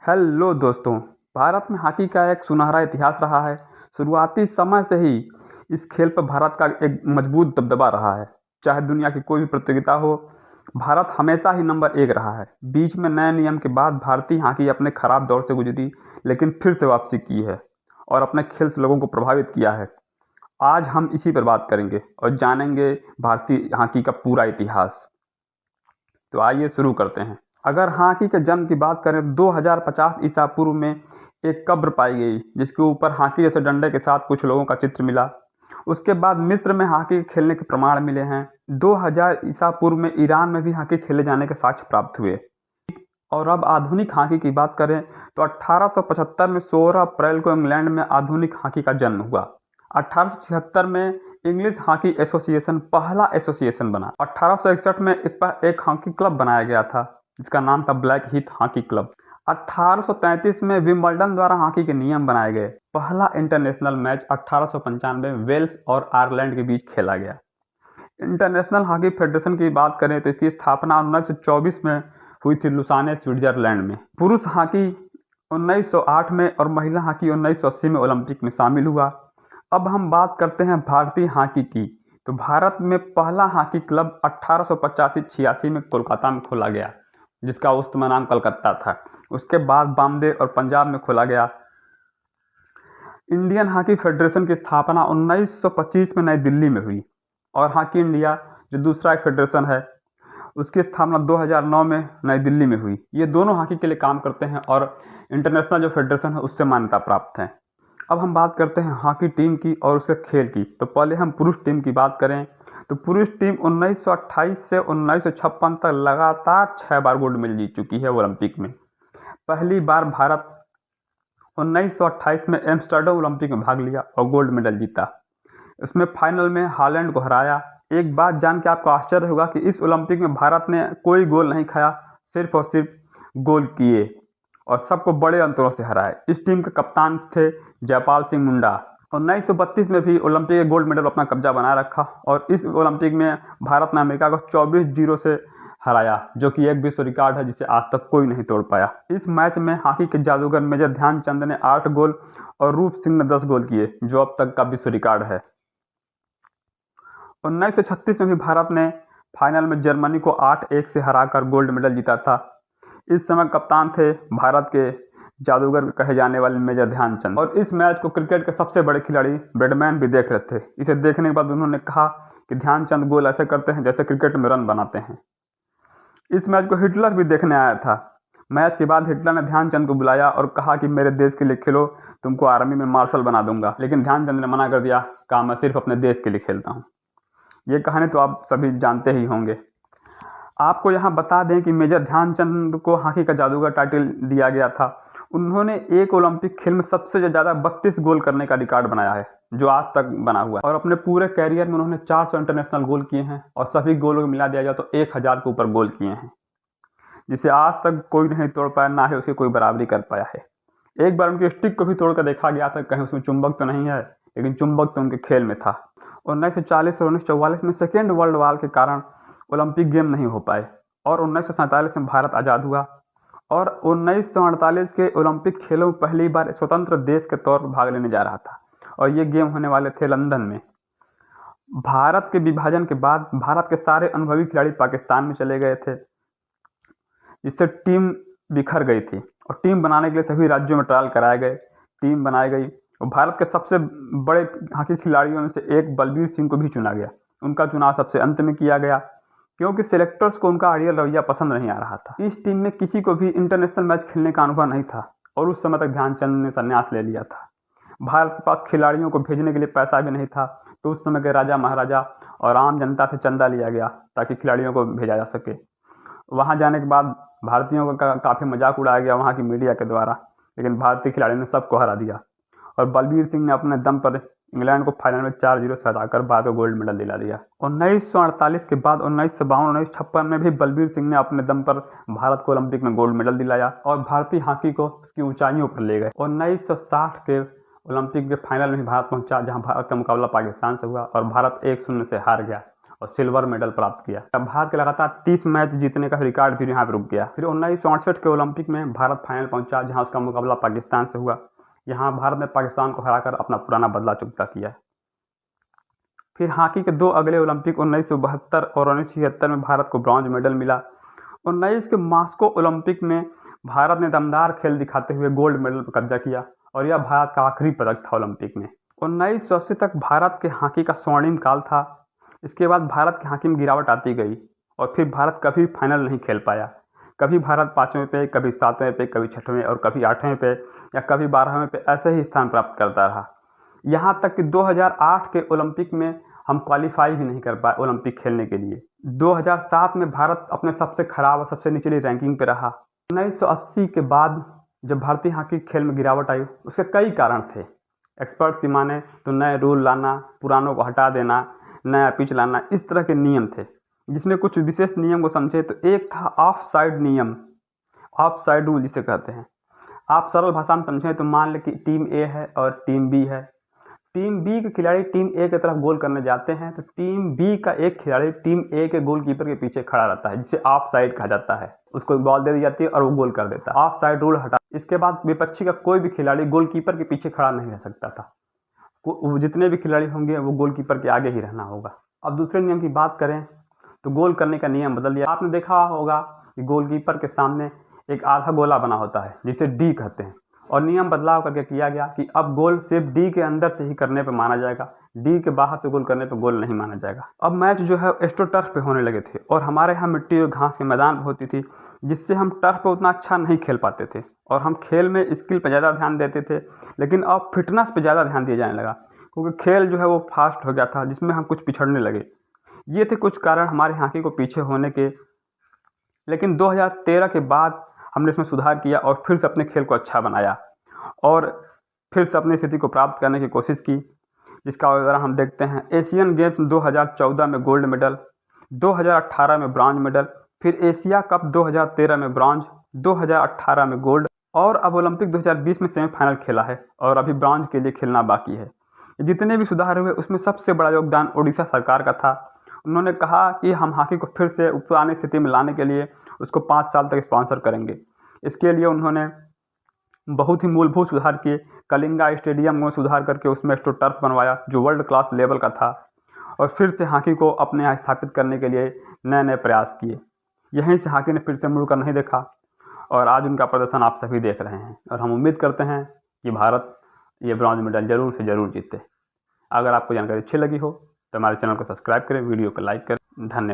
Hello दोस्तों। भारत में hockey का एक सुनहरा इतिहास रहा है। शुरुआती समय से ही इस खेल पर भारत का एक मजबूत दबदबा रहा है। चाहे दुनिया की कोई भी प्रतियोगिता हो, भारत हमेशा ही नंबर एक रहा है। बीच में नए नियम के बाद भारतीय हॉकी अपने खराब दौर से गुजरी, लेकिन फिर से वापसी की है और अपने खेल से लोगों को प्रभावित किया है। आज हम इसी पर बात करेंगे और जानेंगे भारतीय हॉकी का पूरा इतिहास। तो आइए शुरू करते हैं। अगर हॉकी के जन्म की बात करें, 2050 ईसा पूर्व में एक कब्र पाई गई जिसके ऊपर हॉकी जैसे डंडे के साथ कुछ लोगों का चित्र मिला। उसके बाद मिस्र में हॉकी खेलने के प्रमाण मिले हैं। 2000 ईसा पूर्व में ईरान में भी हॉकी खेले जाने के साक्ष्य प्राप्त हुए। और अब आधुनिक हॉकी की बात करें तो 1875 में 16 अप्रैल को इंग्लैंड में आधुनिक हॉकी का जन्म हुआ। 1876 में इंग्लिश हॉकी एसोसिएशन पहला एसोसिएशन बना। 1861 में इस पर एक हॉकी क्लब बनाया गया था जिसका नाम था ब्लैक हीथ हॉकी क्लब। 1833 में विंबलडन द्वारा हॉकी के नियम बनाए गए। पहला इंटरनेशनल मैच 1895 में वेल्स और आयरलैंड के बीच खेला गया। इंटरनेशनल हॉकी फेडरेशन की बात करें तो इसकी स्थापना 1924 में हुई थी लुसाने, स्विट्जरलैंड में। पुरुष हॉकी 1908 में और महिला हॉकी 1980 में ओलंपिक में शामिल हुआ। अब हम बात करते हैं भारतीय हॉकी की। तो भारत में पहला हॉकी क्लब 1885-86 में कोलकाता में खोला गया, जिसका उस समय नाम कलकत्ता था। उसके बाद बॉम्बे और पंजाब में खोला गया। इंडियन हॉकी फेडरेशन की स्थापना 1925 में नई दिल्ली में हुई और हॉकी इंडिया जो दूसरा एक फेडरेशन है उसकी स्थापना 2009 में नई दिल्ली में हुई। ये दोनों हॉकी के लिए काम करते हैं और इंटरनेशनल जो फेडरेशन है उससे मान्यता प्राप्त है। अब हम बात करते हैं हॉकी टीम की और उसके खेल की। तो पहले हम पुरुष टीम की बात करें तो पुरुष टीम 1928 से 1956 तक लगातार 6 बार गोल्ड मेडल जीत चुकी है ओलंपिक में। पहली बार भारत 1928 में एम्स्टर्डम ओलंपिक में भाग लिया और गोल्ड मेडल जीता। उसमें फाइनल में हॉलैंड को हराया। एक बात जान के आपको आश्चर्य होगा कि इस ओलंपिक में भारत ने कोई गोल नहीं खाया, सिर्फ और सिर्फ गोल किए और सबको बड़े अंतरों से हराए। इस टीम के कप्तान थे जयपाल सिंह मुंडा। 1932 में भी ओलंपिक के गोल्ड मेडल अपना कब्जा बनाए रखा और इस ओलंपिक में भारत ने अमेरिका को 24-0 से हराया, जो कि एक विश्व रिकॉर्ड है जिसे आज तक कोई नहीं तोड़ पाया। इस मैच में हॉकी के जादूगर मेजर ध्यानचंद ने 8 गोल और रूप सिंह ने 10 गोल किए, जो अब तक का विश्व रिकॉर्ड है। 1936 में भी भारत ने फाइनल में जर्मनी को 8-1 से हराकर गोल्ड मेडल जीता था। इस समय कप्तान थे भारत के जादूगर कहे जाने वाले मेजर ध्यानचंद। और इस मैच को क्रिकेट के सबसे बड़े खिलाड़ी ब्रैडमैन भी देख रहे थे। इसे देखने के बाद उन्होंने कहा कि ध्यानचंद गोल ऐसे करते हैं जैसे क्रिकेट में रन बनाते हैं। इस मैच को हिटलर भी देखने आया था। मैच के बाद हिटलर ने ध्यानचंद को बुलाया और कहा कि मेरे देश के लिए खेलो, तुमको आर्मी में मार्शल बना दूंगा। लेकिन ध्यानचंद ने मना कर दिया, कहा मैं सिर्फ अपने देश के लिए खेलता हूँ। ये कहानी तो आप सभी जानते ही होंगे। आपको यहाँ बता दें कि मेजर ध्यानचंद को हॉकी का जादूगर टाइटल दिया गया था। उन्होंने एक ओलंपिक खेल में सबसे ज़्यादा 32 गोल करने का रिकॉर्ड बनाया है, जो आज तक बना हुआ है। और अपने पूरे कैरियर में उन्होंने 400 इंटरनेशनल गोल किए हैं और सभी गोलों को मिला दिया जाए तो 1000 के ऊपर गोल किए हैं, जिसे आज तक कोई नहीं तोड़ पाया, ना ही उसकी कोई बराबरी कर पाया है। एक बार उनकी स्टिक को भी तोड़ कर देखा गया था, कहीं उसमें चुंबक तो नहीं है, लेकिन चुंबक तो उनके खेल में था। 1940 और 1944 में सेकेंड वर्ल्ड वॉर के कारण ओलंपिक गेम नहीं हो पाए और 1947 में भारत आज़ाद हुआ और 1948 के ओलंपिक खेलों में पहली बार स्वतंत्र देश के तौर पर भाग लेने जा रहा था और ये गेम होने वाले थे लंदन में। भारत के विभाजन के बाद भारत के सारे अनुभवी खिलाड़ी पाकिस्तान में चले गए थे, जिससे टीम बिखर गई थी और टीम बनाने के लिए सभी राज्यों में ट्रायल कराए गए, टीम बनाई गई और भारत के सबसे बड़े हॉकी खिलाड़ियों में से एक बलबीर सिंह को भी चुना गया। उनका चुनाव सबसे अंत में किया गया क्योंकि सिलेक्टर्स को उनका आइडियल रवैया पसंद नहीं आ रहा था। इस टीम में किसी को भी इंटरनेशनल मैच खेलने का अनुभव नहीं था और उस समय तक ध्यानचंद ने संन्यास ले लिया था। भारत के पास खिलाड़ियों को भेजने के लिए पैसा भी नहीं था, तो उस समय के राजा महाराजा और आम जनता से चंदा लिया गया ताकि खिलाड़ियों को भेजा जा सके। वहाँ जाने के बाद भारतीयों का काफ़ी मजाक उड़ाया गया वहाँ की मीडिया के द्वारा, लेकिन भारतीय खिलाड़ियों ने सबको हरा दिया और बलबीर सिंह ने अपने दम पर इंग्लैंड को फाइनल में 4-0 से हराकर बाद में गोल्ड मेडल दिला दिया। 1948 के बाद 1952-1956 में भी बलबीर सिंह ने अपने दम पर भारत को ओलंपिक में गोल्ड मेडल दिलाया और भारतीय हॉकी को उसकी ऊंचाइयों पर ले गए। 1960 के ओलंपिक के फाइनल में भारत पहुंचा, जहां भारत का मुकाबला पाकिस्तान से हुआ और भारत 1-0 से हार गया और सिल्वर मेडल प्राप्त किया। भारत के लगातार 30 मैच जीतने का रिकॉर्ड भी यहाँ पर रुक गया। फिर 1968 के ओलंपिक में भारत फाइनल पहुंचा, जहां उसका मुकाबला पाकिस्तान से हुआ। यहाँ भारत ने पाकिस्तान को हराकर अपना पुराना बदला चुकता किया। फिर हॉकी के 2 अगले ओलंपिक 1972 और 1976 में भारत को ब्रॉन्ज मेडल मिला। 19 के मॉस्को ओलंपिक में भारत ने दमदार खेल दिखाते हुए गोल्ड मेडल पर कब्जा किया और यह भारत का आखिरी पदक था ओलंपिक में। 1980 तक भारत के हॉकी का स्वर्णिम काल था। इसके बाद भारत की हॉकी में गिरावट आती गई और फिर भारत कभी फाइनल नहीं खेल पाया। कभी भारत 5वें पे, कभी 7वें पे, कभी 6वें और कभी 8वें पे या कभी 12वें पे ऐसे ही स्थान प्राप्त करता रहा। यहाँ तक कि 2008 के ओलंपिक में हम क्वालिफाई भी नहीं कर पाए ओलंपिक खेलने के लिए। 2007 में भारत अपने सबसे खराब और सबसे निचली रैंकिंग पे रहा। 1980 के बाद जब भारतीय हॉकी खेल में गिरावट आई, उसके कई कारण थे। एक्सपर्ट्स की माने तो नए रूल लाना, पुरानों को हटा देना, नया पिच लाना, इस तरह के नियम थे। जिसमें कुछ विशेष नियम को समझे तो एक था ऑफ साइड नियम, ऑफ साइड रूल जिसे कहते हैं। आप सरल भाषा में समझें तो मान लें कि टीम ए है और टीम बी है। टीम बी के खिलाड़ी टीम ए की तरफ गोल करने जाते हैं तो टीम बी का एक खिलाड़ी टीम ए के गोलकीपर के पीछे खड़ा रहता है, जिसे ऑफ साइड कहा जाता है। उसको बॉल दे दी जाती है और वो गोल कर देता है। ऑफ साइड रूल हटा। इसके बाद विपक्षी का कोई भी खिलाड़ी गोलकीपर के पीछे खड़ा नहीं रह सकता था। जितने भी खिलाड़ी होंगे वो गोलकीपर के आगे ही रहना होगा। अब दूसरे नियम की बात करें तो गोल करने का नियम बदल दिया। आपने देखा होगा कि गोलकीपर के सामने एक आधा गोला बना होता है जिसे डी कहते हैं, और नियम बदलाव करके किया गया कि अब गोल सिर्फ डी के अंदर से ही करने पर माना जाएगा, डी के बाहर से गोल करने पर गोल नहीं माना जाएगा। अब मैच जो है एस्ट्रो टर्फ पे होने लगे थे और हमारे यहाँ मिट्टी और घास के मैदान होती थी, जिससे हम टर्फ पे उतना अच्छा नहीं खेल पाते थे और हम खेल में स्किल पर ज़्यादा ध्यान देते थे। लेकिन अब फिटनेस पे ज़्यादा ध्यान दिया जाने लगा क्योंकि खेल जो है वो फास्ट हो गया था, जिसमें हम कुछ पिछड़ने लगे। ये थे कुछ कारण हमारे हॉकी को पीछे होने के। लेकिन 2013 के बाद हमने इसमें सुधार किया और फिर से अपने खेल को अच्छा बनाया और फिर से अपनी स्थिति को प्राप्त करने की कोशिश की, जिसका अगर हम देखते हैं एशियन गेम्स 2014 में गोल्ड मेडल, 2018 में ब्रॉन्ज मेडल, फिर एशिया कप 2013 में ब्रॉन्ज, 2018 में गोल्ड और अब ओलंपिक 2020 में सेमीफाइनल खेला है और अभी ब्रॉन्ज के लिए खेलना बाकी है। जितने भी सुधार हुए उसमें सबसे बड़ा योगदान ओडिशा सरकार का था। उन्होंने कहा कि हम हॉकी को फिर से पुरानी स्थिति में लाने के लिए उसको 5 साल तक स्पॉन्सर करेंगे। इसके लिए उन्होंने बहुत ही मूलभूत सुधार किए। कलिंगा स्टेडियम में सुधार करके उसमें एस्ट्रो टर्फ बनवाया जो वर्ल्ड क्लास लेवल का था और फिर से हॉकी को अपने यहाँ स्थापित करने के लिए नए नए प्रयास किए। यहीं से हॉकी ने फिर से मुड़कर नहीं देखा और आज उनका प्रदर्शन आप सभी देख रहे हैं और हम उम्मीद करते हैं कि भारत ये ब्रॉन्ज मेडल जरूर से जरूर जीते। अगर आपको जानकारी अच्छी लगी हो तो हमारे चैनल को सब्सक्राइब करें, वीडियो को लाइक करें। धन्यवाद।